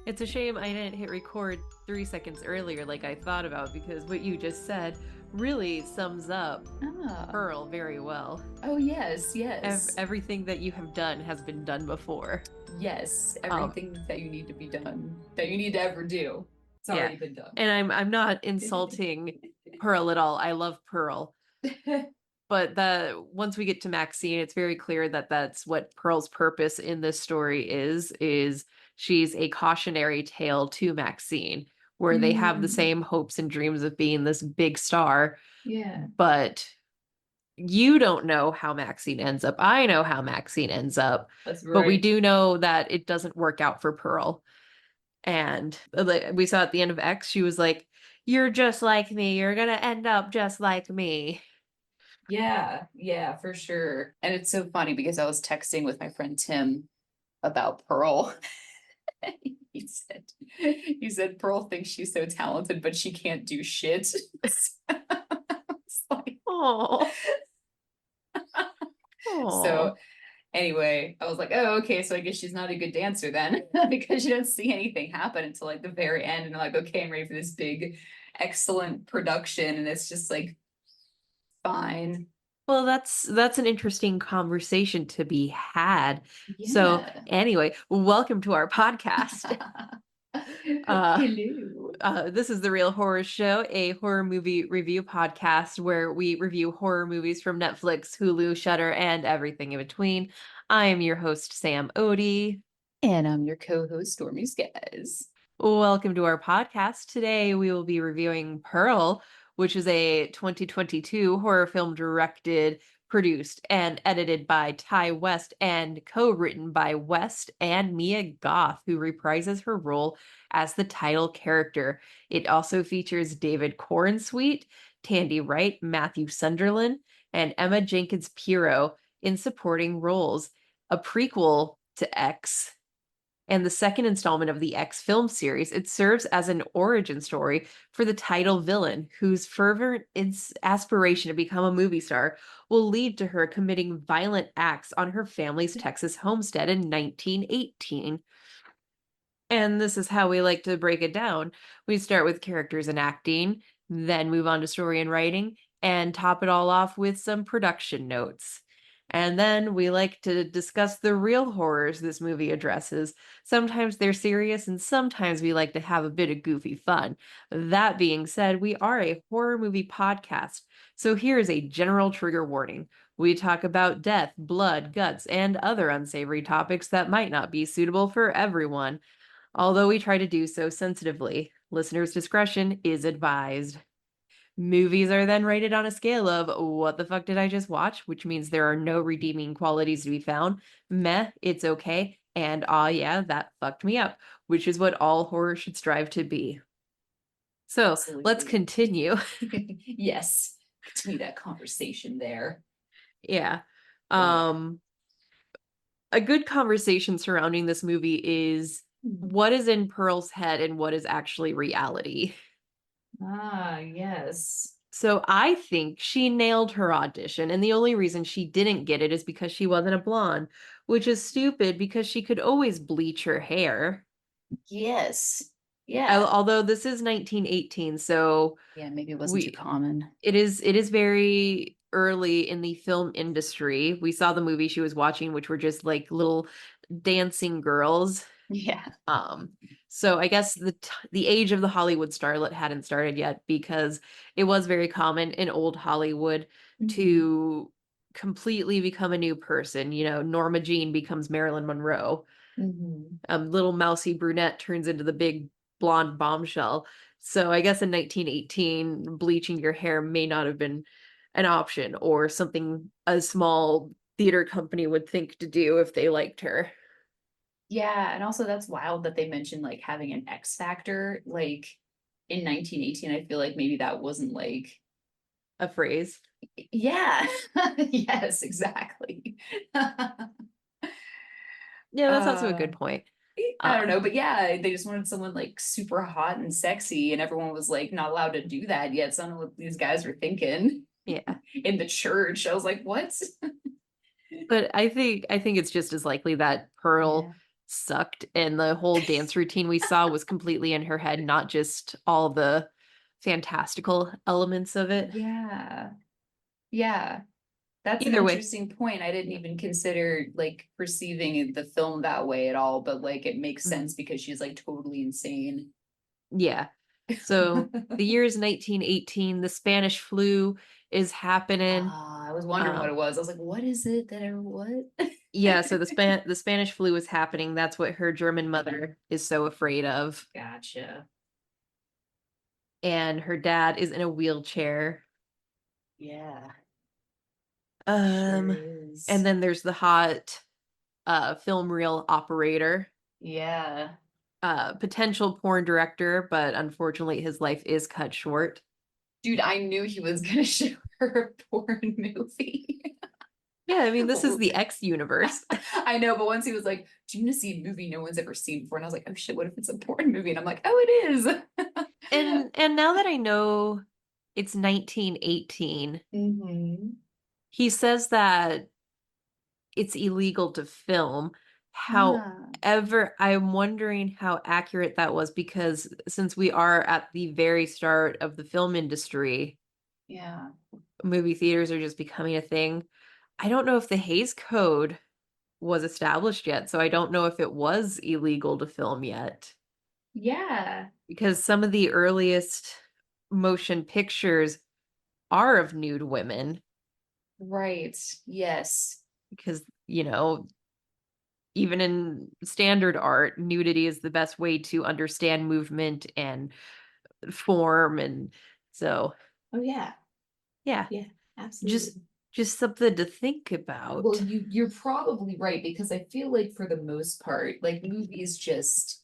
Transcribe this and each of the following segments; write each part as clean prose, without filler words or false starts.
It's a shame I didn't hit record 3 seconds earlier like I thought about because what you just said really sums up Ah, Pearl very well. oh yes, yes, Everything that you have done has been done before. yes. Um, Everything that you need to be done, that you need to ever do, it's yeah. already been done. And I'm not insulting Pearl at all. I love Pearl. But the once we get to Maxine, it's very clear that that's what Pearl's purpose in this story is she's a cautionary tale to Maxine, where they have the Mm, same hopes and dreams of being this big star, yeah, but you don't know how Maxine ends up. I know how Maxine ends up, that's but we right. do know that it doesn't work out for Pearl. And we saw at the end of X, she was like, "You're just like me. You're gonna end up just like me." Yeah, yeah, for sure. And it's so funny because I was texting with my friend Tim about Pearl. He said Pearl thinks she's so talented, but she can't do shit. It's like, Oh, so oh. anyway, I was like, oh, okay, so I guess she's not a good dancer then, because you don't see anything happen until like the very end, and I'm like, okay, I'm ready for this big, excellent production, and it's just like fine. Well, that's an interesting conversation to be had. So, Yeah. anyway, welcome to our podcast. Uh, Hello. this is the Real Horror Show, a horror movie review podcast where we review horror movies from Netflix, Hulu, Shudder, and everything in between. I am your host, Sam Odie. And I'm your co-host, Stormy Skies. Welcome to our podcast. Today we will be reviewing Pearl, which is a 2022 horror film directed, produced, and edited by Ty West and co-written by West and Mia Goth, who reprises her role as the title character. It also features David Corenswet, Tandy Wright, Matthew Sunderland, and Emma Jenkins Pirro in supporting roles. A prequel to X and the second installment of the X film series, it serves as an origin story for the title villain, whose fervent aspiration to become a movie star will lead to her committing violent acts on her family's Texas homestead in 1918. And this is how we like to break it down. We start with characters and acting, then move on to story and writing, and top it all off with some production notes. And then we like to discuss the real horrors this movie addresses. Sometimes they're serious, and sometimes we like to have a bit of goofy fun. That being said, we are a horror movie podcast. So here's a general trigger warning. We talk about death, blood, guts, and other unsavory topics that might not be suitable for everyone. Although we try to do so sensitively, listeners' discretion is advised. Movies are then rated on a scale of what the fuck did I just watch, which means there are no redeeming qualities to be found, meh, it's okay, and ah, yeah, that fucked me up, which is what all horror should strive to be. So let's Absolutely. continue. Yes. Continue that conversation there. Yeah. Yeah. Um, a good conversation surrounding this movie is Hmm. what is in Pearl's head and what is actually reality. Ah, yes. So I think she nailed her audition, and the only reason she didn't get it is because she wasn't a blonde, which is stupid because she could always bleach her hair. Yes. Yeah. Although this is 1918, so Yeah, maybe it wasn't too we common. it is very early in the film industry. We saw the movie she was watching, which were just like little dancing girls. Yeah. Um, so I guess the age of the Hollywood starlet hadn't started yet because it was very common in old Hollywood Mhm. to completely become a new person. You know, Norma Jean becomes Marilyn Monroe. Mhm. Little mousy brunette turns into the big blonde bombshell. So I guess in 1918, bleaching your hair may not have been an option or something a small theater company would think to do if they liked her. Yeah, and also that's wild that they mentioned like having an X factor like in 1918. I feel like maybe that wasn't like A phrase. yeah. Yes, exactly. Yeah, that's also a uh good point. I don't Uh, know, but yeah, they just wanted someone like super hot and sexy, and everyone was like not allowed to do that yet. So I don't know what these guys were thinking yeah. in the church. I was like, what? But I think it's just as likely that Pearl Yeah. sucked, and the whole dance routine we saw was completely in her head, not just all the fantastical elements of it. Yeah. Yeah. That's an Either way, interesting point. I didn't even consider like perceiving the film that way at all, but like it makes mhm, sense because she's like totally insane. yeah. So the year is 1918. The Spanish flu is happening. Ah, I was wondering what Um, it was. I was like, what is it that I what? yeah, so the Spanish flu is happening. That's what her German mother is so afraid of. Gotcha. And her dad is in a wheelchair. Yeah, sure Um, and is. then there's the hot film reel operator, Yeah. potential porn director, but unfortunately his life is cut short. Dude, I knew he was gonna show her a porn movie. Yeah, I mean, this is the X universe. I know, but once he was like, "Do you want to see a movie no one's ever seen before?" And I was like, "Oh shit, what if it's a porn movie?" And I'm like, "Oh, it is." And now that I know it's 1918, Mm-hmm. he says that it's illegal to film. Ah, However, I'm wondering how accurate that was, because since we are at the very start of the film industry, yeah. movie theaters are just becoming a thing. I don't know if the Hays Code was established yet, so I don't know if it was illegal to film yet, Yeah. because some of the earliest motion pictures are of nude women, Right. Yes. because, even in standard art, nudity is the best way to understand movement and form, and so Oh yeah. yeah, Yeah, just absolutely. just something to think Well, about. you're probably right because I feel like for the most part, like movies just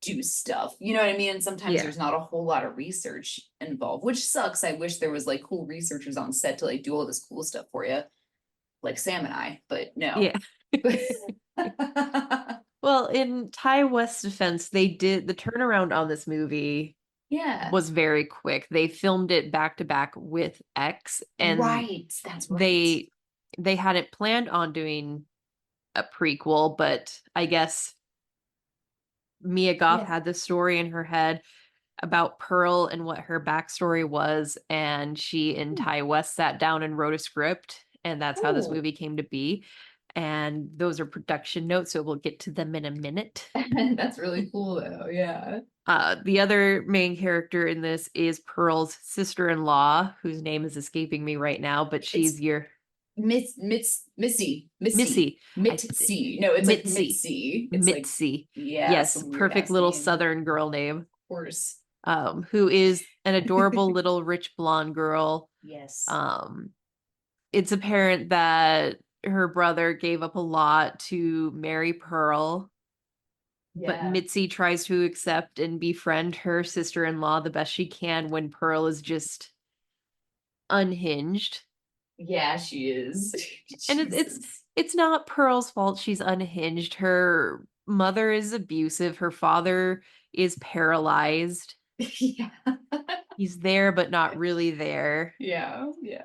do stuff. You know what I mean? And sometimes Yeah. there's not a whole lot of research involved, which sucks. I wish there was like cool researchers on set to like do all this cool stuff for you, like Sam and I, but no. Yeah. Well, in Ty West's defense, they did the turnaround on this movie Yeah. was very quick. They filmed it back to back with X, and Right. That's right. they they hadn't planned on doing a prequel, but I guess Mia Goth Yeah. had this story in her head about Pearl and what her backstory was, and she and Hmm. Ty West sat down and wrote a script, and that's how this Cool. movie came to be. And those are production notes, so we'll get to them in a minute. That's really cool though. Yeah. The other main character in this is Pearl's sister-in-law, whose name is escaping me right now, but she's It's your Missy, Missy. I Mitzi. No, it's like Mitzi. Mitzi. It's like, Mitzi. yeah, Yes, some weird perfect ass little name. Of Southern girl name. course. Who is an adorable little rich blonde girl. Yes. Um, it's apparent that her brother gave up a lot to marry Pearl, but Yeah. Mitzi tries to accept and befriend her sister-in-law the best she can when Pearl is just unhinged. Yeah, she is. And it, it's Jesus. it's not Pearl's fault she's unhinged. Her mother is abusive. Her father is paralyzed. Yeah. He's there, but not really there. Yeah. Yeah.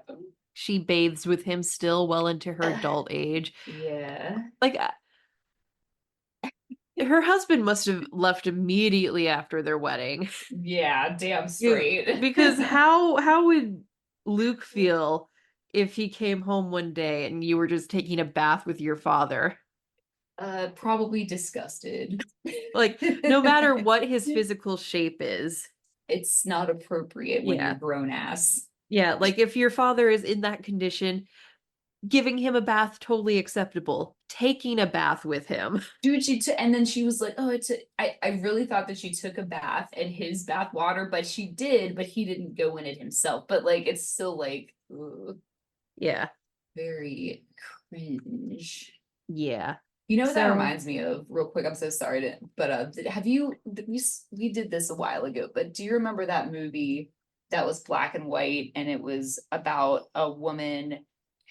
She bathes with him still well into her adult age. Yeah. Like, her husband must have left immediately after their wedding. Yeah, damn Yeah, straight. because how would Luke feel if he came home one day and you were just taking a bath with your father? Probably disgusted. Like, no matter what his physical shape is. It's not appropriate when you're Yeah. grown ass. Yeah, like if your father is in that condition, giving him a bath totally acceptable. Taking a bath with him. Dude, she took, and then she was like, "Oh, I really thought that she took a bath in his bath water, but she did, but he didn't go in it himself. But like, it's still like ugh, Yeah. very cringe." Yeah. You know what that So, reminds me of, real quick? I'm so sorry to, but have you? We did this a while ago, but do you remember that movie that was black and white, and it was about a woman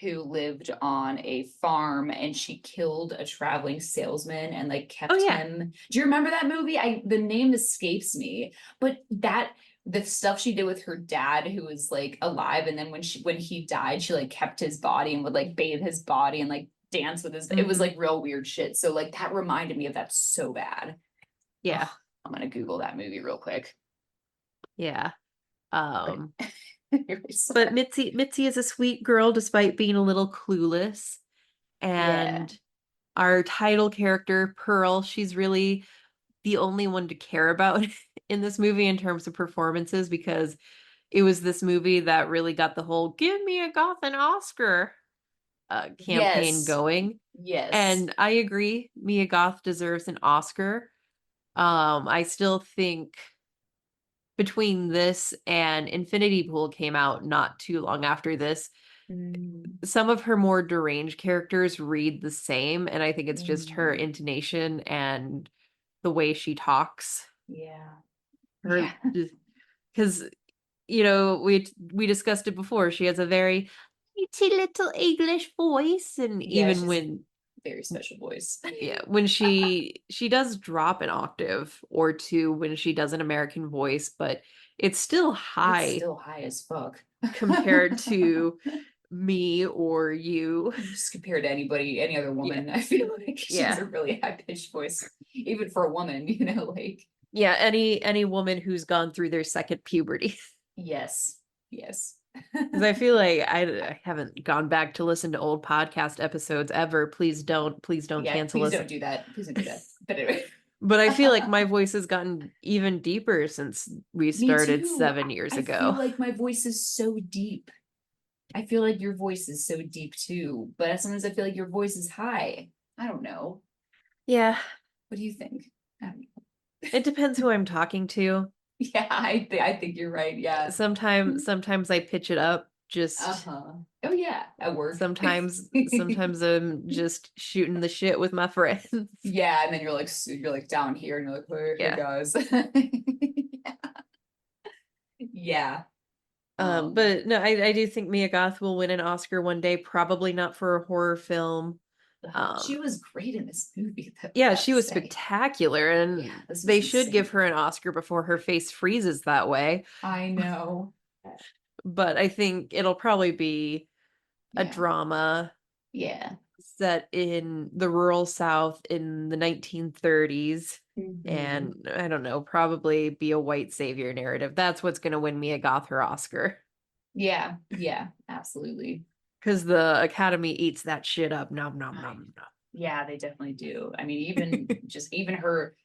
who lived on a farm and she killed a traveling salesman and like oh kept yeah. him. Do you remember that movie? The name escapes me, but that the stuff she did with her dad who was like alive, and then when he died, she like kept his body and would like bathe his body and like dance with his, it was Mhm. like real weird shit. So like that reminded me of that so bad. Yeah. Oh, I'm gonna Google that movie real quick. Yeah. Okay. Um, Really but sorry. Mitzi is a sweet girl despite being a little clueless. Yeah. And our title character, Pearl, she's really the only one to care about in this movie in terms of performances because it was this movie that really got the whole "Give Mia Goth an Oscar" campaign Yes. going. Yes. And I agree, Mia Goth deserves an Oscar. I still think between this and Infinity Pool came out not too long after this, Mm, some of her more deranged characters read the same, and I think it's just her mm, intonation and the way she talks. yeah. Her Yeah. because we discussed it before. She has a very pretty little English voice, and Yeah, even she's a when very special voice. yeah, when she does drop an octave or two when she does an American voice, but it's still It's high still high as fuck. compared to me or you. Just compared to anybody, any other Yeah, woman, I feel like she has yeah, a really high pitched voice, even for a woman, like, yeah. Any woman who's gone through their second puberty. yes, yes. Because I feel like I haven't gone back to listen to old podcast episodes ever. Please don't Yeah, cancel please us. don't do that. Please don't do that. But anyway. But I feel like my voice has gotten even deeper since we Me started too. 7 years I feel ago. like my voice is so deep. I feel like your voice is so deep too, but sometimes I feel like your voice is high. I don't know. Yeah, What do you think? I don't know. it depends who I'm talking to. Yeah, I think you're right. Yeah. Sometimes I pitch it up. Just Uh-huh. Oh yeah, at work. sometimes I'm just shooting the shit with my friends. Yeah, and then you're like down here and you're like, hey Yeah. guys. Yeah. But no, I do think Mia Goth will win an Oscar one day. Probably not for a horror film. She Um, was great in this movie, though, I yeah, have she to was say. spectacular, Yeah, and this was they should give insane. her an Oscar before her face freezes that way. I know. But I think it'll probably be a Yeah. drama Yeah. set in the rural South in the 1930s. Hmm. And I don't know, probably be a white savior narrative. That's what's going to win Mia Goth her Oscar. Yeah. Yeah. Absolutely. Because the Academy eats that shit up. Nom, nom, I, nom, nom. yeah, they definitely do. I mean, even her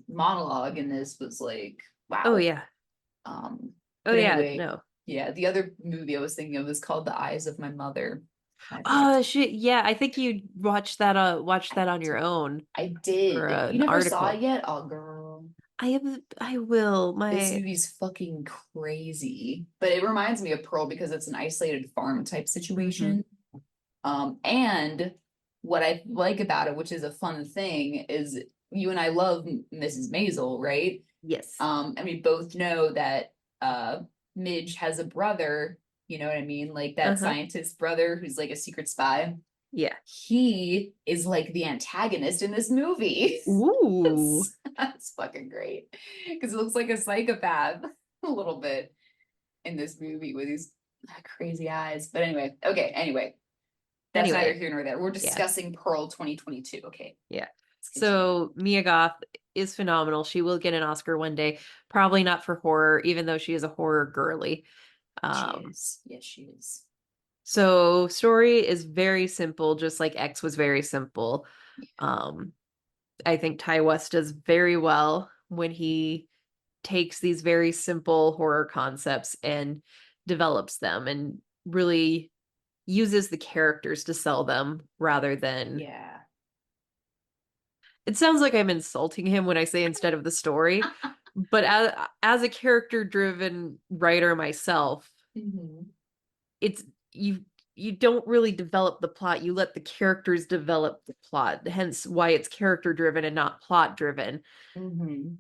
monologue in this was like, Oh, wow. yeah. Um, Oh, but yeah. anyway, No. yeah, the other movie I was thinking of is called The Eyes of My Mother. I Oh, liked. shit. Yeah. I think you watched that on your own I for did. You an never saw it article. yet? Oh, girl. I will. This My, movie's fucking crazy. But it reminds me of Pearl because it's an isolated farm type mhm. situation. And what I like about it, which is a fun thing, is you and I love Mrs. Maisel, right? Yes. And we both know that Midge has a brother, you know what I mean? Like that Uh-huh. scientist brother who's like a secret spy. Yeah. He is like the antagonist in this movie. Ooh. That's fucking great. Because it looks like a psychopath a little bit in this movie with these crazy eyes. But anyway, okay, anyway. That's neither Anyway, here nor there. We're yeah. discussing Pearl 2022. Okay, Yeah. let's continue. So Mia Goth is phenomenal. She will get an Oscar one day. Probably not for horror, even though she is a horror girly. She Um, is. Yes, she is. so story is very simple, just like X was very simple. Um, I think Ty West does very well when he takes these very simple horror concepts and develops them and really uses the characters to sell them rather than Yeah. it sounds like I'm insulting him when I say instead of the story, but as a character driven writer myself, Mm-hmm. it's you you don't really develop the plot, you let the characters develop the plot, hence why it's character driven and not plot driven. Mm-hmm.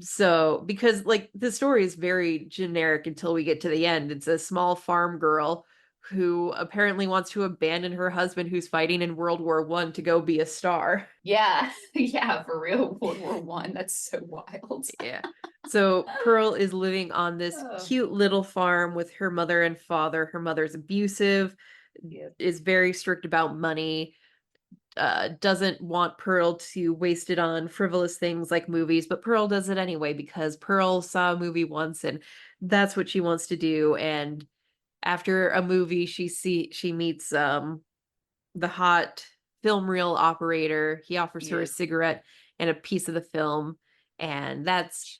So because like the story is very generic until we get to the end. It's a small farm girl who apparently wants to abandon her husband who's fighting in World War I to go be a star. Yeah. Yeah, for real. World War I. That's so wild. Yeah. So Pearl is living on this Oh. cute little farm with her mother and father. Her mother's abusive. Yeah. is very strict about money, doesn't want Pearl to waste it on frivolous things like movies, but Pearl does it anyway because Pearl saw a movie once and that's what she wants to do. And after a movie, she meets the hot film reel operator. He offers her a Yeah. cigarette and a piece of the film, and that's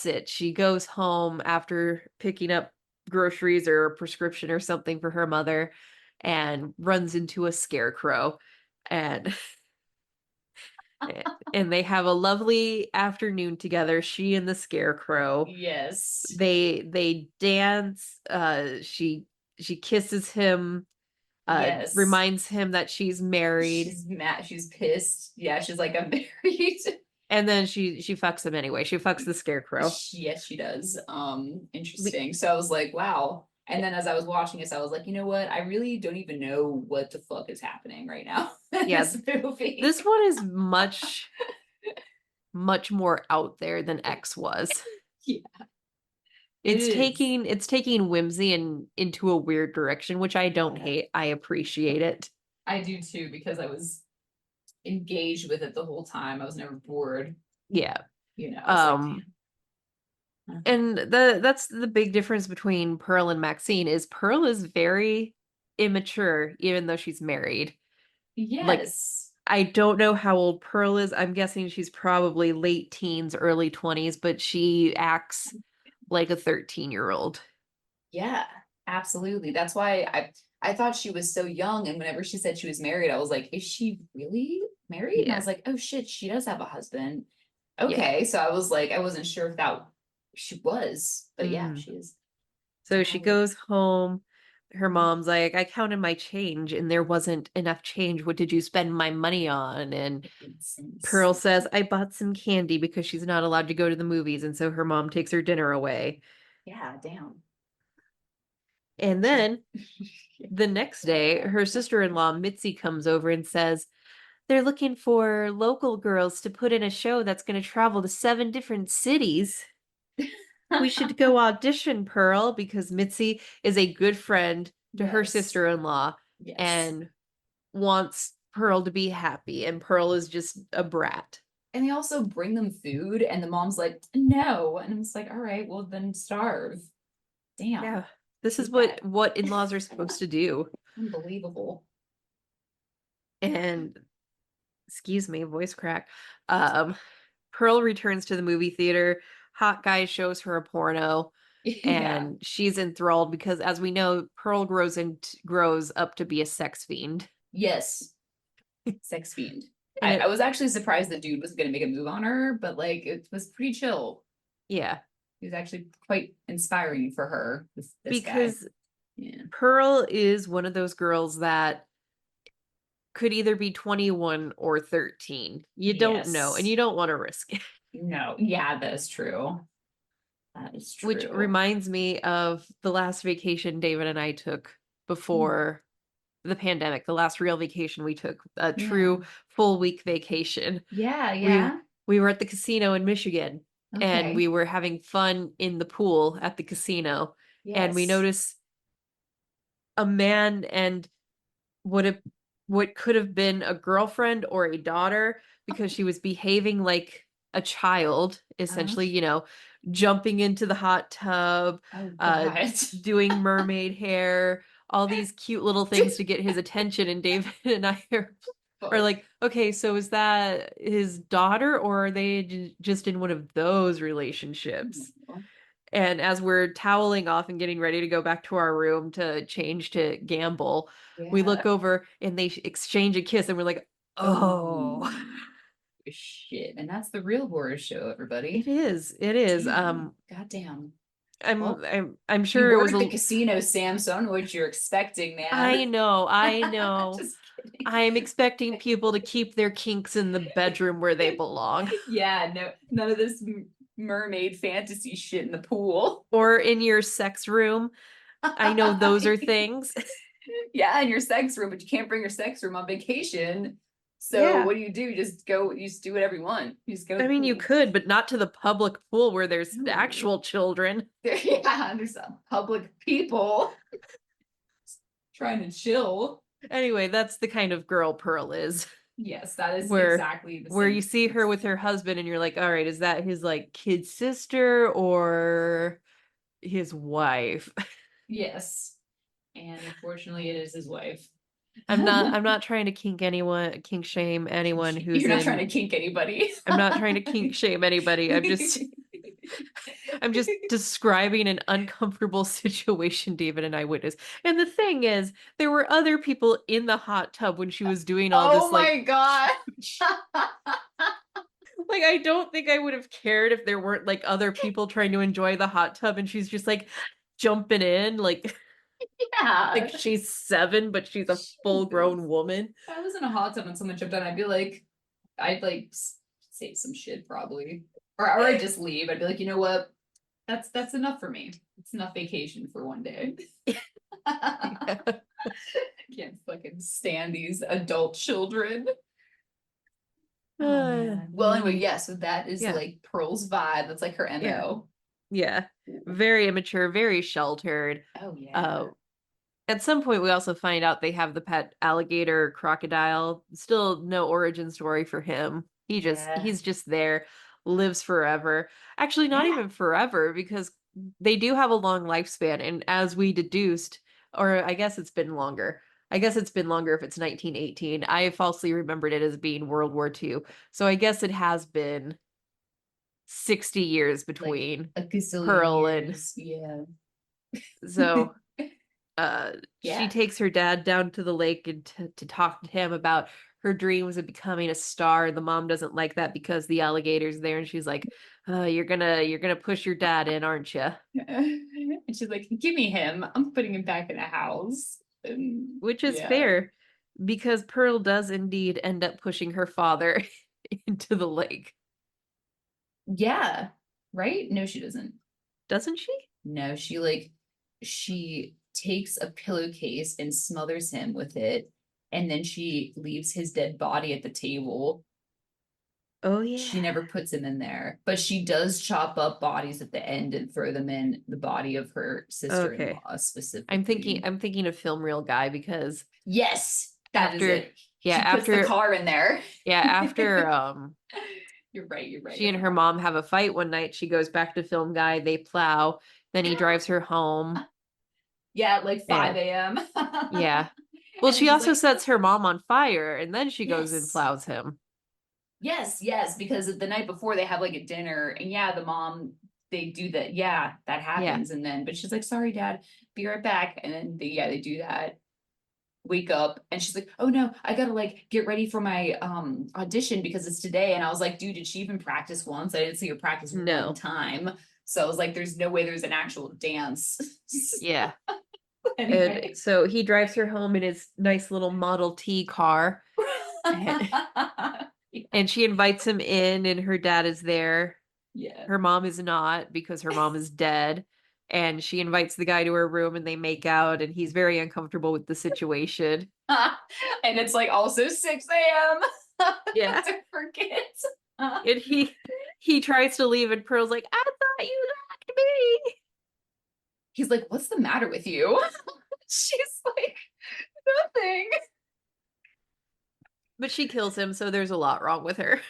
it. She goes home after picking up groceries or a prescription or something for her mother and runs into a scarecrow, and and they have a lovely afternoon together, she and the scarecrow. Yes. They dance, she kisses him, Yes. reminds him that she's married, She's mad. She's pissed. Yeah, she's like, I'm married. and then she fucks him anyway. She fucks the scarecrow. Yes, she does. Be- Interesting. So I was like, wow. And then as I was watching this, I was like, you know what? I really don't even know what the fuck is happening right now in yeah, this movie. this one is much more out there than X was. Yeah, it It's is. taking whimsy and into a weird direction, which I don't Yeah, hate. I appreciate it. I do too, because I was engaged with it the whole time. I was never bored. Yeah. I was like, Um damn. Okay. and that's the big difference between Pearl and Maxine is Pearl is very immature even though she's married. Like Yes. I don't know how old Pearl is. I'm guessing she's probably late teens, early 20s, but she acts like a 13-year-old. Yeah, absolutely. That's why I thought she was so young, and whenever she said she was married, I was like, is she really married? And I Yeah. was like, oh shit, she does have a husband. Yeah. Okay, so I was like, I wasn't sure if that she was, but yeah, Mm. she is. So she Wow. goes home. Her mom's like, I counted my change and there wasn't enough change. What did you spend my money on? And Nonsense. Pearl says, I bought some candy because she's not allowed to go to the movies. And so her mom takes her dinner away. Yeah, damn. And She's then the next day, her sister in law, Mitzi, comes over and says, they're looking for local girls to put in a show that's going to travel to 7 different cities. We should go audition, Pearl, because Mitzi is a good friend to her yes. sister-in-law Yes. and wants Pearl to be happy, and Pearl is just a brat. And they also bring them food, and the mom's like, no. And I'm just like, all right, well then starve. Yeah. Damn. This is Hate that. what in-laws are supposed to do. Unbelievable. And excuse me, voice crack. Um Pearl returns to the movie theater. Hot guy shows her a porno Yeah. and she's enthralled because as we know, Pearl grows up to be a sex fiend. Yes. Sex fiend. And I it was actually surprised the dude was gonna make a move on her, but like it was pretty chill. yeah, He was actually quite inspiring for her, this guy. because Yeah. Pearl is one of those girls that could either be 21 or 13. You don't know, and Yes. you don't want to risk it. No. Yeah, that is true. That is Which true. reminds me of the last vacation David and I took Mm, before the pandemic, the last real vacation we took, a yeah. true full week vacation. Yeah, We yeah. we were at the casino in Michigan and Okay. we were having fun in the pool at the casino and we Yes. noticed a man and would have what could have been a girlfriend or a daughter because she was behaving like a child, Uh, essentially, jumping into the hot tub, oh uh, God. doing mermaid hair, all these cute little things to get his attention. And David and I are Fuck. like, okay, so is that his daughter or are they just in one of those relationships? And as we're toweling off and getting ready to go back to our room to change to gamble, we look Yeah. over and they exchange a kiss and we're like, Oh oh, shit. And that's the real horror show, it everybody. is. It is. Damn. Goddamn. I'm Well, I'm I'm you sure it work was at the a casino, Sam, so I don't know what you're expecting, I man. know, I know. Just kidding. I'm expecting people to keep their kinks in the bedroom where they belong Yeah, no, none of this mermaid fantasy shit in the pool. or in your sex room. I know those are things. Yeah, in your sex room, but you can't bring your sex room on vacation. So Yeah. what do? You just go, you just do whatever you want. You just go to I the mean, you pool. could, but not to the public pool where there's No. actual children. Yeah, there's some public people. trying to chill. Anyway, that's the kind of girl Pearl is. Yes, that is where exactly the where same. you see her with her husband and you're like, all right, is that his like kid sister or his wife? Yes. And unfortunately it is his wife. I'm not trying to kink shame anyone who's You're not trying in to kink anybody. I'm not trying to kink shame anybody. I'm just describing an uncomfortable situation David and I witnessed. And the thing is, there were other people in the hot tub when she was doing all Oh this like my god. like I don't think I would have cared if there weren't like other people trying to enjoy the hot tub and she's just like jumping in like Yeah. like she's 7 but she's a full Jesus. grown woman. If I was in a hot tub and someone jumped on, I'd be like, I'd like say some shit probably. Or I'd just leave. I'd be like, you know what? That's enough for me. It's enough vacation for one day. Yeah. Can't fucking stand these adult children. Oh man. Well, anyway, yeah, so that is Yeah. like Pearl's vibe. That's like her Yeah. MO. Yeah. Very immature, very sheltered. Oh yeah. Uh at some point we also find out they have the pet alligator crocodile. Still no origin story for him. Yeah. He's just there, lives forever. Actually, not Yeah. even forever because they do have a long lifespan and as we deduced, or I guess it's been longer. I guess it's been longer if it's 1918. I falsely remembered it as being World War II. So I guess it has been 60 years Like between a gazillion Pearl and years. Yeah. so she Yeah. takes her dad down to the lake and to talk to him about her dreams of becoming a star. The mom doesn't like that because the alligator's there and she's like, you're gonna push your dad in, aren't you? And she's like, give me him. I'm putting him back in the house. And Which is yeah. fair because Pearl does indeed end up pushing her father into the lake, Yeah. Right? No, she doesn't. doesn't she? No, she takes a pillowcase and smothers him with it, and then she leaves his dead body at the table. Oh yeah. She never puts him in there, but she does chop up bodies at the end and throw them in the body of her Okay. sister-in-law I'm thinking specifically. I'm thinking of Film Reel Guy because Yes, that is after it. yeah, She puts the after car in there. yeah, after You're right, you're right, she I and her forgot. mom have a fight one night. She goes back to Film Guy, they plow, then he drives her home. Yeah, at like And 5 a.m. yeah. Well, And then she she's also like, sets her mom on fire and then she goes and yes. plows him. Yes, yes, because the night before they have like a dinner, and yeah, the mom they do that. Yeah, that Yeah. happens, and then but she's like, "Sorry, Dad, be right back," and then they do that. Wake up, and she's like, "Oh no, I gotta like get ready for my audition because it's today." And I was like, "Dude, did she even practice once? I didn't see her practice one No. time." So I was like, "There's no way there's an actual dance." Yeah. And Anyway. so he drives her home in his nice little Model T car. And she invites him in, and her dad is there. Yeah. Her mom is not because her mom is dead. And she invites the guy to her room and they make out, and he's very uncomfortable with the situation. And it's like also 6 a.m. Yeah. to forget. And he tries to leave, and Pearl's like, I thought you liked me. He's like, what's the matter with you? She's like, nothing. But she kills him, so there's a lot wrong with her.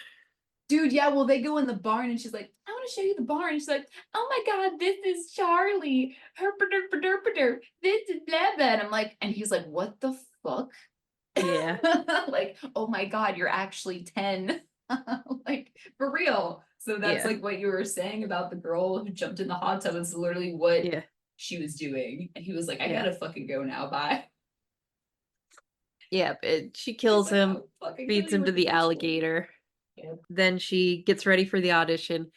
Dude, yeah, well, they go in the barn and she's like, I want to show you the barn. And she's like, oh my God, this is Charlie. Herpaderpaderpader. This is blah blah. And I'm like, and he's like, what the fuck? Yeah. Like, oh my God, you're actually 10. Like, for real. So that's Yeah. like what you were saying about the girl who jumped in the hot tub is literally what Yeah. she was doing. And he was like, I Yeah. gotta fucking go now. Bye. Yeah. She He's kills like, him, I'll fucking kill feeds you him to with the the pitchfork. alligator. Yep. Then she gets ready for the audition,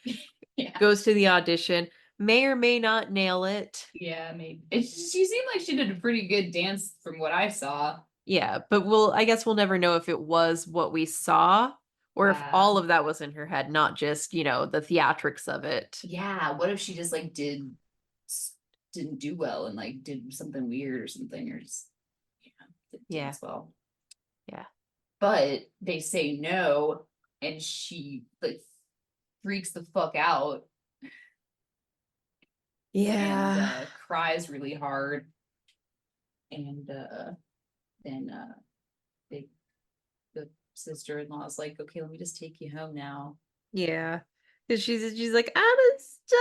Yeah. goes to the audition, may or may not nail it. Yeah, maybe. She seemed like she did a pretty good dance from what I saw. Yeah, but I guess we'll never know if it was what we saw or if Yeah. all of that was in her head, not just, the theatrics of it. Yeah. What if she just like didn't do well and like did something weird or something or just didn't Yeah. dance well. Yeah. But they say no, and she like freaks the fuck out and Yeah. cries really hard. And then they the sister-in-law is like, okay, let me just take you home now. Yeah. 'Cause she's like, I'm a star.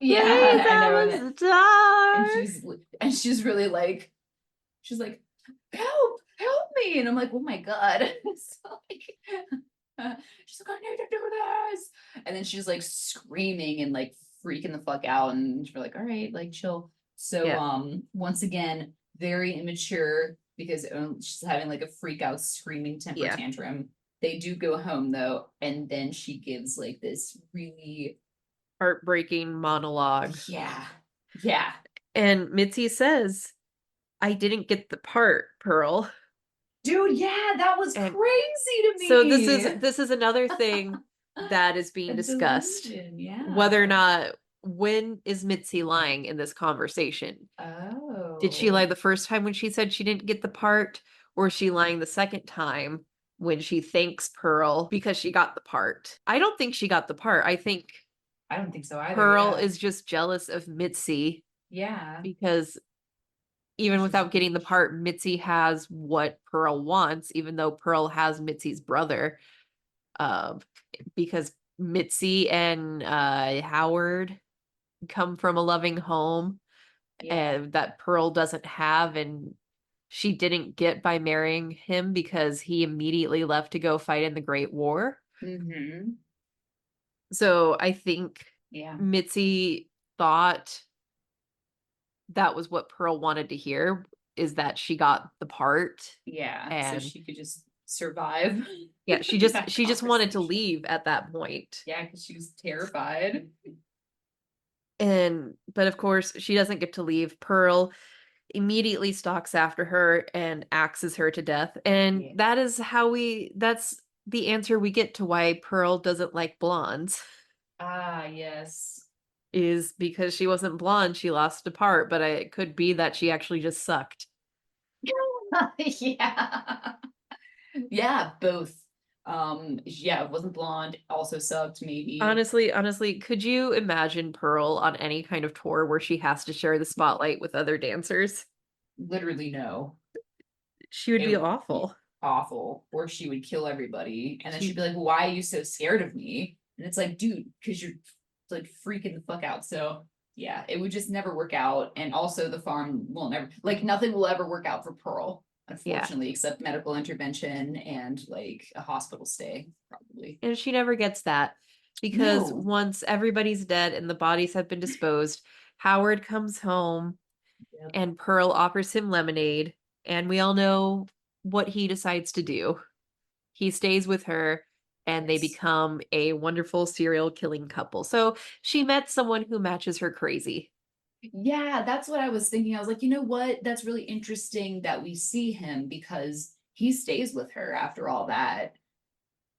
Please, Yeah, I know. I'm a star. And she's really like, she's like, help me. And I'm like, oh my God. So, she's like, I need to do this. And then she's like screaming and like freaking the fuck out. And we're like, all right, like chill. So Yeah. once again, very immature because she's having like a freak out screaming temper Yeah. tantrum. They do go home though, and then she gives like this really, Heartbreaking monologue. yeah, yeah. And Mitzi says, I didn't get the part, Pearl. Dude, yeah, that was And crazy to so me. this is another thing that is A being discussed. delusion, Whether or yeah. not when is Mitzi lying in this conversation? Did she lie Oh, the first time when she said she didn't get the part, or is she lying the second time when she thanks Pearl because she got the part? I don't think she got the part. I think I don't think so either. Pearl Yeah. is just jealous of Mitzi Yeah. because even She's without getting the part, Mitzi has what Pearl wants, even though Pearl has Mitzi's brother. Uh, because Mitzi and Howard come from a loving home yeah. and that Pearl doesn't have, and she didn't get by marrying him because he immediately left to go fight in the Great War. Mm-hmm. So I think Yeah. Mitzi thought that was what Pearl wanted to hear, is that she got the part. Yeah. So And she could just survive yeah, that she just wanted to conversation. leave at that point. Yeah, because she was terrified. And but of course she doesn't get to leave. Pearl immediately stalks after her and axes her to death. And Yeah. that's the answer we get to why Pearl doesn't like blondes. Ah, yes. Is because she wasn't blonde, she lost a part, but it could be that she actually just sucked. Yeah. Yeah, both. Yeah, wasn't blonde, also sucked, maybe. Honestly, could you imagine Pearl on any kind of tour where she has to share the spotlight with other dancers? Literally no. She would It be would be awful. awful, or she would kill everybody. And then she'd She be like, why are you so scared of me? And it's like, dude, because you're like freaking the fuck out. So yeah, it would just never work out. And also the farm will never, like, nothing will ever work out for Pearl, yeah. unfortunately, except medical intervention and like a hospital stay, probably. And she never gets that because No. once everybody's dead and the bodies have been disposed, Howard comes home Yep. and Pearl offers him lemonade, and we all know what he decides to do. He stays with her and they Yes. become a wonderful serial killing couple. So she met someone who matches her crazy. Yeah, that's what I was thinking. I was like, you know what? That's really interesting that we see him because he stays with her after all that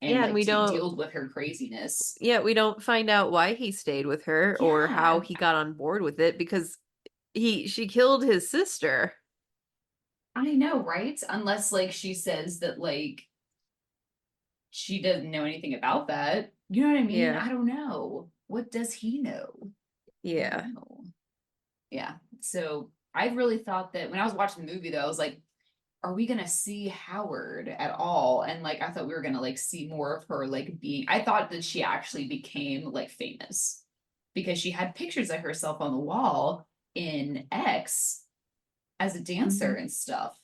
and Yeah, and like deals with her craziness. we don't find out why he stayed with her or how Yeah, he got on board with it because she killed his sister. I know, right? Unless like she says that like she doesn't know anything about that. You know what I mean? Yeah. I don't know. What does he know? I Yeah. don't know. Yeah. So I really thought that when I was watching the movie though, I was like, are we gonna see Howard at all? And like I thought we were gonna like see more of her like being I thought that she actually became like famous because she had pictures of herself on the wall in X as a dancer Mhm. and stuff.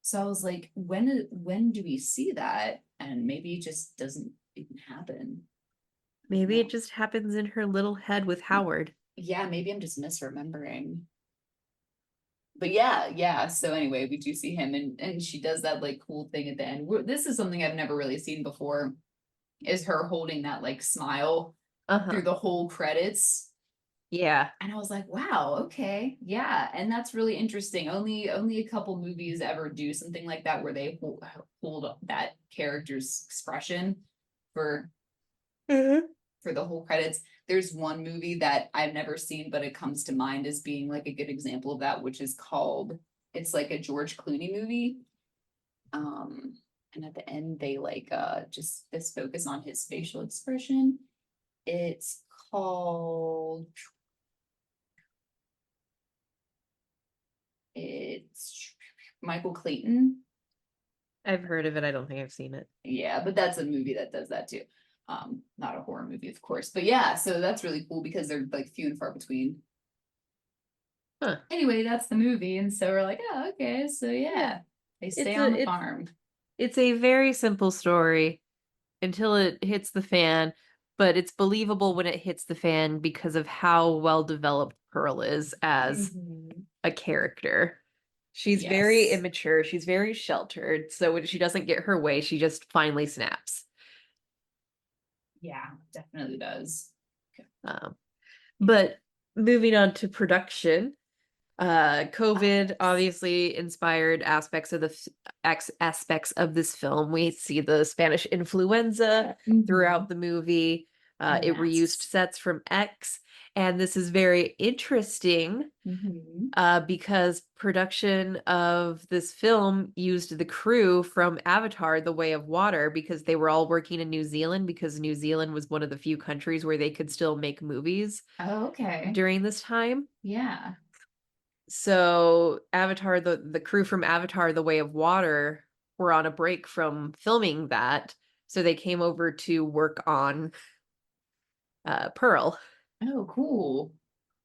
So I was like, when do we see that? And maybe it just doesn't even happen. I don't Maybe it know. just happens in her little head with Howard. Yeah, maybe I'm just misremembering. But yeah, yeah. So anyway, we do see him and she does that like cool thing at the end. This is something I've never really seen before, is her holding that like smile through Uh-huh. the whole credits. Yeah. And I was like, wow, okay, yeah. And that's really interesting. Only a couple movies ever do something like that where they hold that character's expression for Mhm. for the whole credits. There's one movie that I've never seen, but it comes to mind as being like a good example of that, which is called, it's like a George Clooney movie. Um, and at the end they like just this focus on his facial expression. It's called It's Michael Clayton. I've heard of it. I don't think I've seen it. Yeah, but that's a movie that does that too. Not a horror movie, of course, but yeah, so that's really cool because they're like few and far between. Huh. Anyway, that's the movie, and so we're like, oh, okay, so Yeah. yeah, they stay It's on a the it's farm. it's a very simple story until it hits the fan, but it's believable when it hits the fan because of how well developed Pearl is as Mhm. a character. She's very Yes. immature, she's very sheltered, so when she doesn't get her way, she just finally snaps. Yeah, definitely does. Um, but moving on to production, Ah, COVID yes. obviously inspired aspects of aspects of this film. We see the Spanish influenza Hmm. throughout the movie. And It reused masks. sets from X, and this is very interesting Hmm. because production of this film used the crew from Avatar: The Way of Water because they were all working in New Zealand because New Zealand was one of the few countries where they could still make movies Oh, okay. during this time. Yeah. So Avatar, the crew from Avatar: The Way of Water were on a break from filming that, so they came over to work on Pearl. Oh, cool.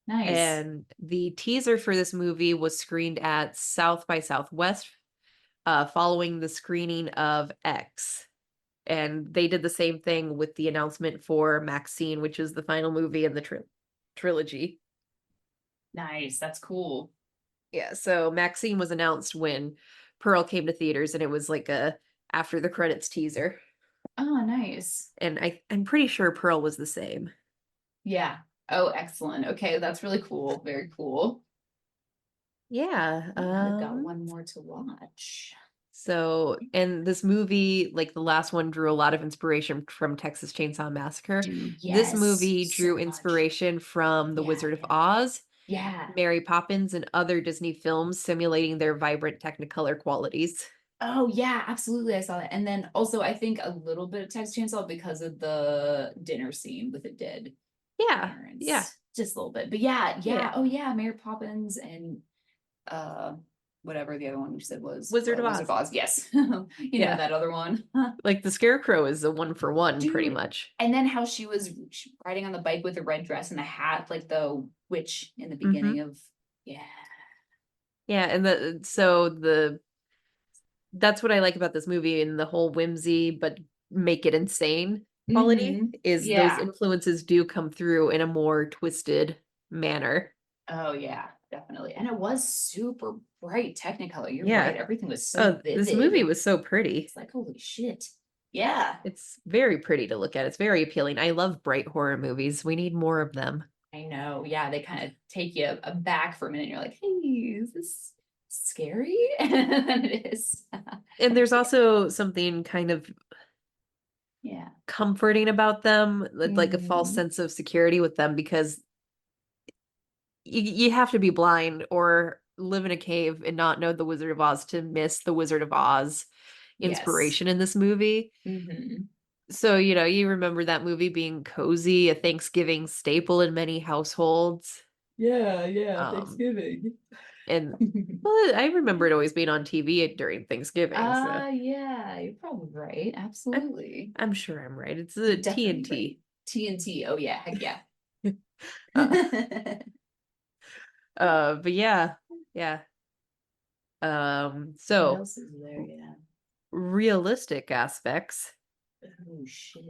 Nice. And the teaser for this movie was screened at South by Southwest, following the screening of X. And they did the same thing with the announcement for Maxine, which is the final movie in the trilogy. Nice. That's cool. Yeah, so Maxine was announced when Pearl came to theaters, and it was like a after the credits teaser. Oh, nice. And I'm pretty sure Pearl was the same. Yeah. Oh, excellent. Okay, that's really cool. Very cool. Yeah. Ooh, now I've got one more to watch. So and this movie, like the last one, drew a lot of inspiration from Texas Chainsaw Massacre. Dude, This yes, movie drew so much. inspiration from The Yeah, Wizard of yeah, Oz, yeah. Mary Poppins, and other Disney films, simulating their vibrant Technicolor qualities. Oh, yeah, absolutely. I saw that. And then also, I think a little bit of Texas Chainsaw because of the dinner scene with the dead Yeah, yeah, parents. Just a little bit. But yeah, yeah. yeah. Oh, yeah. Mary Poppins and uh whatever the other one you said was Wizard of Wizard of Oz. Oz. Yes. Yeah. That other one. Like the Scarecrow is a one for one, pretty Dude. much. And then how she was riding on the bike with the red dress and the hat, like the witch in the beginning Hmm. of, yeah. Yeah, and the that's what I like about this movie and the whole whimsy but make it insane quality Mm-hmm. is those Yeah. influences do come through in a more twisted manner. Oh yeah, definitely. And it was super bright Technicolor. You're right. Yeah. Everything was so Oh, this movie vivid. was so pretty. It's like, holy shit. Yeah. It's very pretty to look at. It's very appealing. I love bright horror movies. We need more of them. I know. Yeah, they kind of take you aback for a minute. You're like, hey, is this scary? And it is. And there's also something kind of Yeah. comforting about them, like a false Hmm. sense of security with them because you have to be blind or live in a cave and not know the Wizard of Oz to miss the Wizard of Oz Yes. inspiration in this movie. Hmm. So, you remember that movie being cozy, a Thanksgiving staple in many households. Yeah, yeah, Um, Thanksgiving. and well, I remember it always being on TV during Thanksgiving, so Yeah, you're probably right. I'm, Absolutely. I'm sure I'm right. It's a Definitely right. TNT. TNT. Oh yeah, heck yeah. Uh, but yeah, yeah. What So else is there? Yeah. realistic aspects. Oh shit.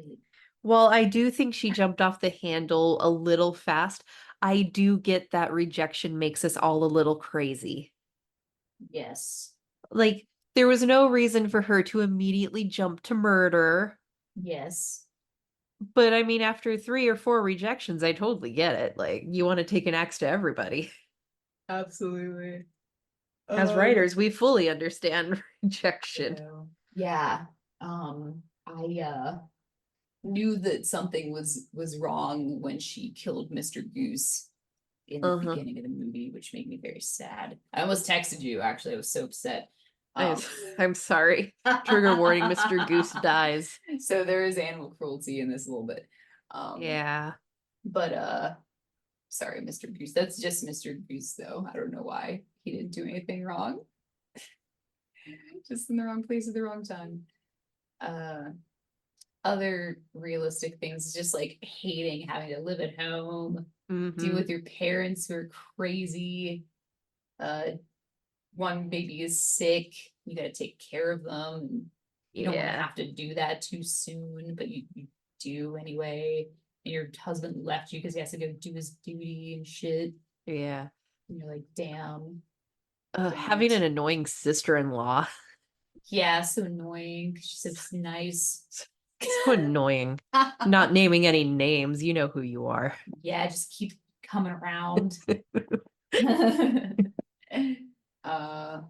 Well, I do think she jumped off the handle a little fast. I do get that rejection makes us all a little crazy. Yes. Like, there was no reason for her to immediately jump to murder. Yes. But I mean, after 3 or 4 rejections, I totally get it. Like, you want to take an axe to everybody. Absolutely. As Um, writers, we fully understand rejection. yeah. I knew that something was wrong when she killed Mr. Goose in the Uh-huh. beginning of the movie, which made me very sad. I almost texted you actually. I was so upset. I, Um I'm sorry. Trigger warning, Mr. Goose dies. so there is animal cruelty in this a little bit. Um Yeah. but Sorry, Mr. Goose. That's just Mr. Goose, though. I don't know why he didn't do anything wrong. Just in the wrong place at the wrong time. Uh, Other realistic things is just like hating having to live at home, deal Mm-hmm. with your parents who are crazy. Uh, One baby is sick, you got to take care of them. You don't want to Yeah. have to do that too soon, but you do anyway. And your husband left you because he has to go do his duty and shit. Yeah. And you're like, damn, damn Having it. an annoying sister-in-law. Yeah, so annoying. She's so nice. So annoying. Not naming any names, you know who you are. Yeah, just keep coming around. uh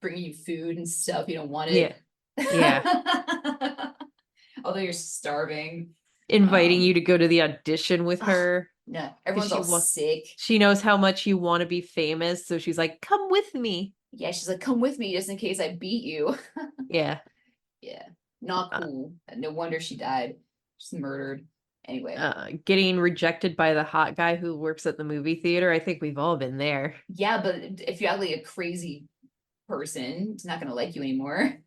Bringing you food and stuff, you don't want Yeah. it. Yeah. Although you're starving. Inviting you to go to the audition with Ugh, her no, because everyone's all sick. she knows how much you want to be famous, so she's like, "Come with me." Yeah, she's like, come with me just in case I beat you. Yeah. Yeah, not Uh, cool. No wonder she died. She's murdered. Anyway, Getting rejected by the hot guy who works at the movie theater. I think we've all been there. yeah, but if you have like a crazy person, it's not gonna like you anymore.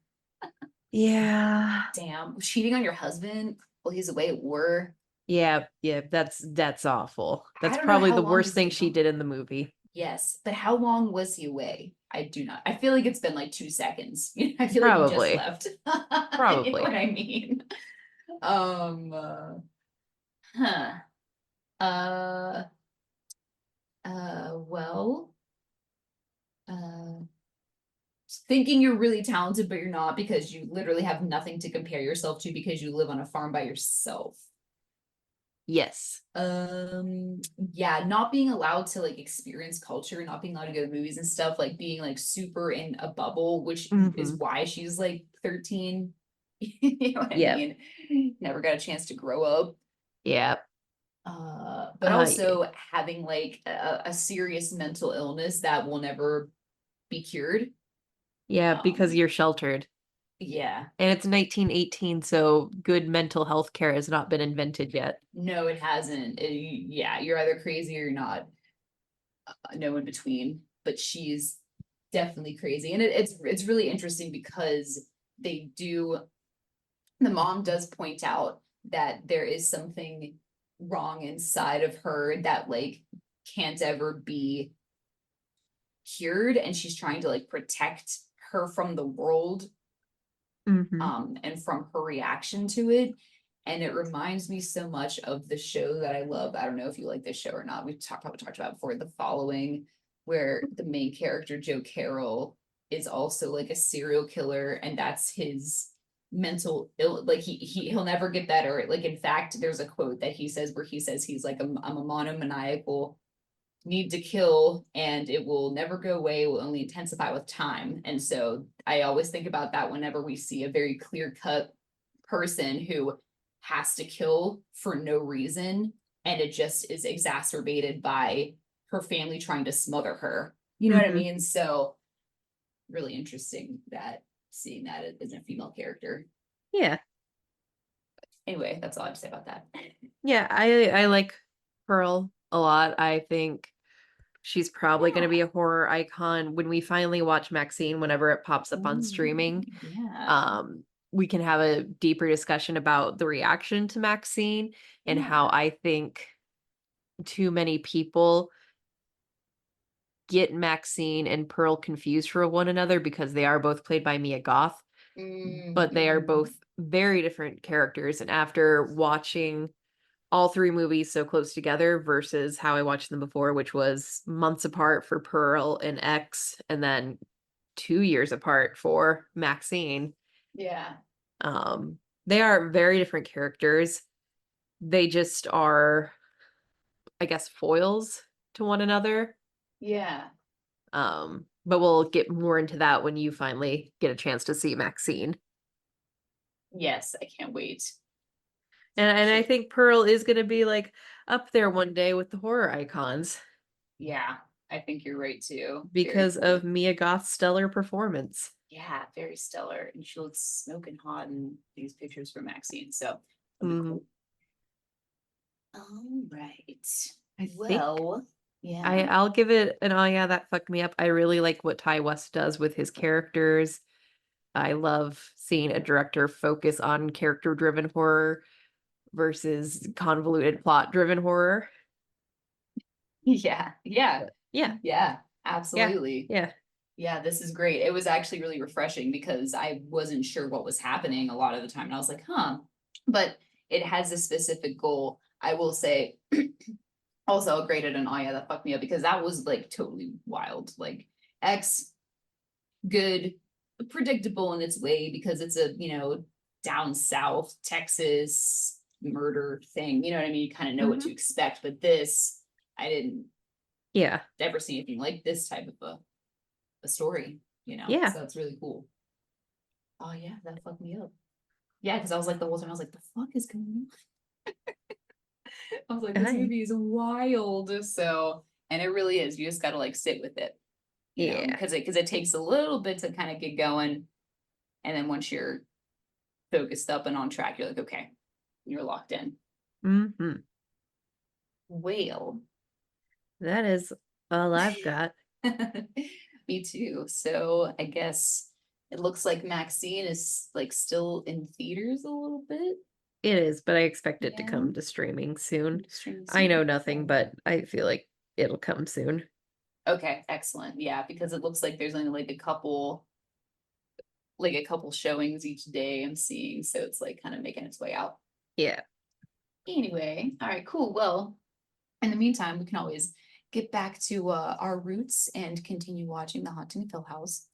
Yeah. Damn, cheating on your husband while he's away at war. Yeah, yeah, that's awful. I That's don't know probably how the long worst he's thing been she gone. did in the movie. Yes, but how long was he away? I do not. I feel like it's been like 2 seconds. I feel like he just Probably. left. You know what Probably. I mean? Um. Huh. Uh. Well. Uh. Thinking you're really talented, but you're not because you literally have nothing to compare yourself to because you live on a farm by yourself. Yes. Yeah, not being allowed to like experience culture, not being allowed to go to movies and stuff, like being like super in a bubble, which is Mm-hmm. why she's like 13. You know what I Yep. mean? Never got a chance to grow up. Yep. But Yeah. also having like a serious mental illness that will never be cured. Yeah, because Um, you're sheltered. yeah, And it's 1918, so good mental health care has not been invented yet. no, it hasn't. Yeah, you're either crazy or you're not. No in between. But she's definitely crazy, and it's really interesting because they do. The mom does point out that there is something wrong inside of her that like can't ever be cured, and she's trying to like protect her from the world, Mm-hmm. and from her reaction to it. And it reminds me so much of the show that I love. I don't know if you like this show or not. Probably talked about before, The Following, where the main character, Joe Carroll, is also like a serial killer, and that's his mental ill. Like he'll never get better. Like in fact, there's a quote that he says where he says he's like, I'm a monomaniacal need to kill, and it will never go away, it will only intensify with time. And so I always think about that whenever we see a very clear cut person who has to kill for no reason, and it just is exacerbated by her family trying to smother her, you know what I Mm-hmm. mean? So really interesting that seeing that as a female character. Yeah. Anyway, that's all I have to say about that. Yeah, I like Pearl a lot. I think she's probably going to be Yeah. a horror icon when we finally watch Maxine whenever it pops up on Ooh, streaming. yeah. Um, we can have a deeper discussion about the reaction to Maxine and how Yeah. I think too many people get Maxine and Pearl confused for one another because they are both played by Mia Goth, but they are Mm-hmm. both very different characters. And after watching all three movies so close together versus how I watched them before, which was months apart for Pearl and X, and then 2 years apart for Maxine. Yeah. Um, they are very different characters. They just are, I guess, foils to one another. Yeah. But we'll get more into that when you finally get a chance to see Maxine. Yes, I can't wait. And I Shit. think Pearl is gonna be like up there one day with the horror icons Yeah, I think you're right too. Very because of cool. Mia Goth's stellar performance. Yeah, very stellar. And she looks smoking hot in these pictures from Maxine. So that'll be Mhm. cool. Right. I think Well, yeah. I'll give it an "Oh, yeah, that fucked me up." I really like what Ty West does with his characters. I love seeing a director focus on character-driven horror versus convoluted plot-driven horror. Yeah. Yeah. But yeah, Yeah. yeah, Absolutely. yeah. Yeah, this is great. It was actually really refreshing because I wasn't sure what was happening a lot of the time. And I was like, huh. But it has a specific goal. I will say, also, I'll grade it an oh yeah, that fucked me up because that was like totally wild. Like, X, good, predictable in its way because it's a, down south Texas murder thing. You know what I mean? You kind of know what to Mhm. expect. But this, I didn't Yeah, ever see anything like this type of a story, yeah. So it's really cool. Oh yeah, that fucked me up. Yeah, because I was like the whole time I was like, the fuck is going on? I was like, this I movie is wild. So, and it really is. You just got to like sit with it, yeah. because it takes a little bit to kind of get going, and then once you're focused up and on track, you're like, okay, you're locked in. Mhm. Whale. That is all I've got. Me too. So I guess it looks like Maxine is like still in theaters a little bit. It is, but I expect it to Yeah. come to streaming soon. Streaming I know soon. nothing, Okay. but I feel like it'll come soon. Okay, excellent. Yeah, because it looks like there's only like a couple showings each day I'm seeing, so it's like kind of making its way out. Yeah. Anyway, all right, cool. Well, in the meantime, we can always get back to our roots and continue watching The Haunting of Hill House.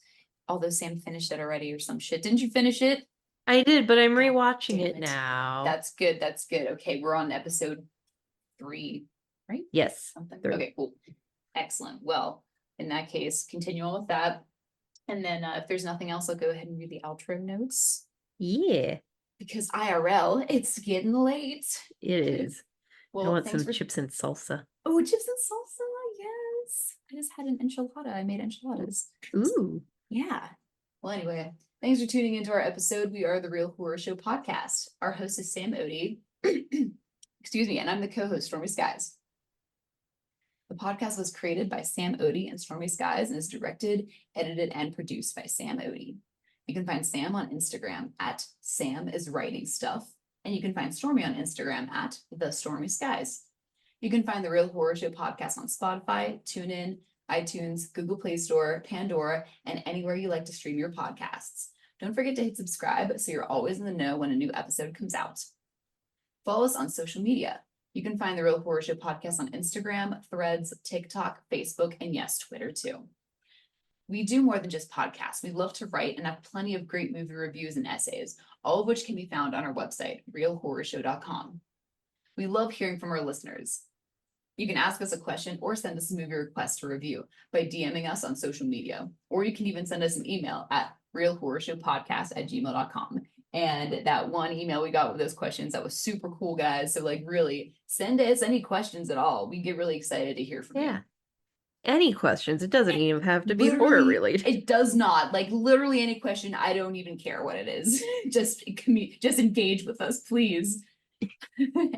Although Sam finished it already or some shit. Didn't you finish it? I did, but I'm God rewatching damn it it. now. That's good. That's good. Okay, we're on episode 3, right? Yes. Something. 3. Okay, cool. Excellent. Well, in that case, continue on with that. And then if there's nothing else, I'll go ahead and read the outro notes Yeah, because IRL, it's getting late. it is. I Well, want thanks some for chips and salsa. chips and salsa. Yes. I just had an enchilada. I made enchiladas. Ooh. Yeah. Well, anyway, thanks for tuning into our episode. We are the Real Horror Show podcast. Our host is Sam Odie. Excuse me, and I'm the co-host, Stormy Skies. The podcast was created by Sam Odie and Stormy Skies and is directed, edited, and produced by Sam Odie. You can find Sam on Instagram at Sam is Writing Stuff, and you can find Stormy on Instagram at The Stormy Skies. You can find the Real Horror Show podcast on Spotify, TuneIn, iTunes, Google Play Store, Pandora, and anywhere you like to stream your podcasts. Don't forget to hit subscribe so you're always in the know when a new episode comes out. Follow us on social media. You can find the Real Horror Show podcast on Instagram, Threads, TikTok, Facebook, and yes, Twitter too. We do more than just podcasts. We love to write and have plenty of great movie reviews and essays, all of which can be found on our website, realhorrorshow.com. We love hearing from our listeners. You can ask us a question or send us a movie request to review by DMing us on social media, or you can even send us an email at realhorrorshowpodcast@gmail.com. And that one email we got with those questions, that was super cool, guys. So, like, really, send us any questions at all. We get really excited to hear from Yeah. you. Any questions? It doesn't even have to be horror Literally, related. it does not. Like, literally any question, I don't even care what it is. just engage with us, please.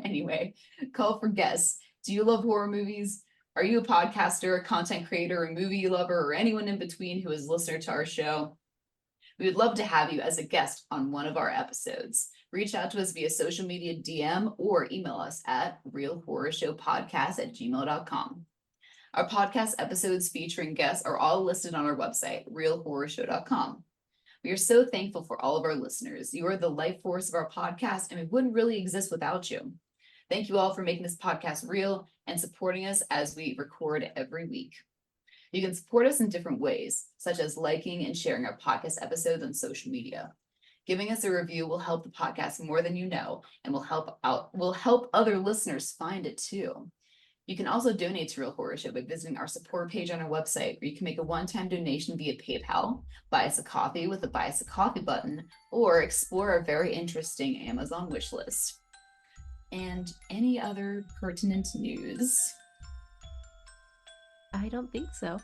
Anyway, call for guests. Do you love horror movies? Are you a podcaster, a content creator, a movie lover, or anyone in between who is a listener to our show? We would love to have you as a guest on one of our episodes. Reach out to us via social media DM or email us at realhorrorshow.podcast@gmail.com. Our podcast episodes featuring guests are all listed on our website, realhorrorshow.com. We are so thankful for all of our listeners. You are the life force of our podcast, and we wouldn't really exist without you. Thank you all for making this podcast real and supporting us as we record every week. You can support us in different ways, such as liking and sharing our podcast episodes on social media. Giving us a review will help the podcast more than you know, and will help other listeners find it too. You can also donate to Real Horror Show by visiting our support page on our website, where you can make a one-time donation via PayPal, buy us a coffee with the buy us a coffee button, or explore our very interesting Amazon wish list. And any other pertinent news? I don't think so.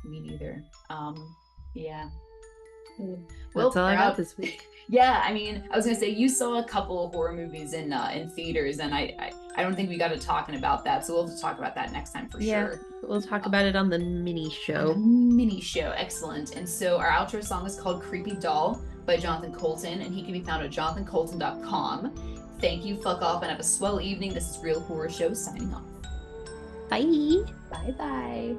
Me neither. Yeah. Well, That's all I got this week. Yeah, I mean, I was gonna say you saw a couple of horror movies in theaters, and I don't think we got to talking about that, so we'll have to talk about that next time for sure. We'll talk about it on the mini On show. the mini show, excellent. And so our outro song is called "Creepy Doll" by Jonathan Colton, and he can be found at jonathancolton.com. Thank you, fuck off, and have a swell evening. This is Real Horror Show signing off. Bye. Bye bye.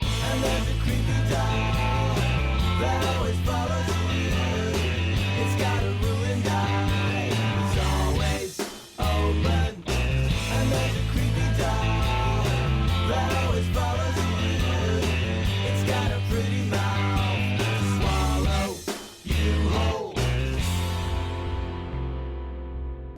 And there's a creepy doll that always follows